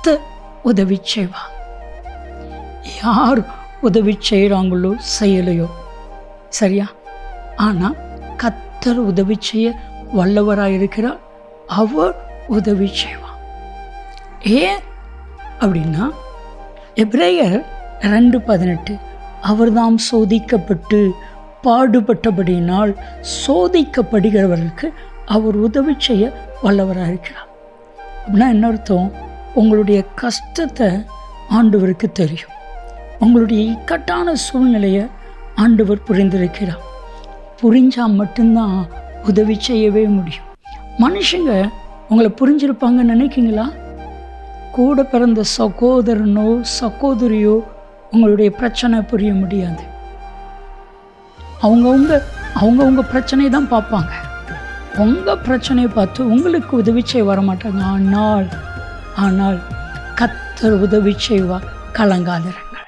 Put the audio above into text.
கர்த்தர் உதவி செய்வா. யார் உதவி செய்கிறாங்களோ செய்யலையோ சரியா, ஆனால் கர்த்தர் உதவி செய்ய வல்லவராக இருக்கிறார். அவர் உதவி செய்வார். ஏன் அப்படின்னா எபிரேயர் 2:18 அவர்தாம் சோதிக்கப்பட்டு பாடுபட்டபடியினால் சோதிக்கப்படுகிறவர்களுக்கு அவர் உதவி செய்ய வல்லவராக இருக்கிறார். அப்படின்னா என்ன அர்த்தம்? உங்களுடைய கஷ்டத்தை ஆண்டவருக்கு தெரியும். உங்களுடைய இக்கட்டான சூழ்நிலையை ஆண்டவர் புரிந்திருக்கிறார். புரிஞ்சால் மட்டும்தான் உதவி செய்யவே முடியும். மனுஷங்க உங்களை புரிஞ்சிருப்பாங்கன்னு நினைக்கிங்களா? கூட பிறந்த சகோதரனோ சகோதரியோ உங்களுடைய பிரச்சனை புரிய முடியாது. அவங்கவுங்க பிரச்சனை தான் பார்ப்பாங்க. உங்கள் பிரச்சனையை பார்த்து உங்களுக்கு உதவி செய்ய வர மாட்டாங்க. ஆனால் கர்த்தர் உதவி செய்வார். கலங்காதிருங்கள்.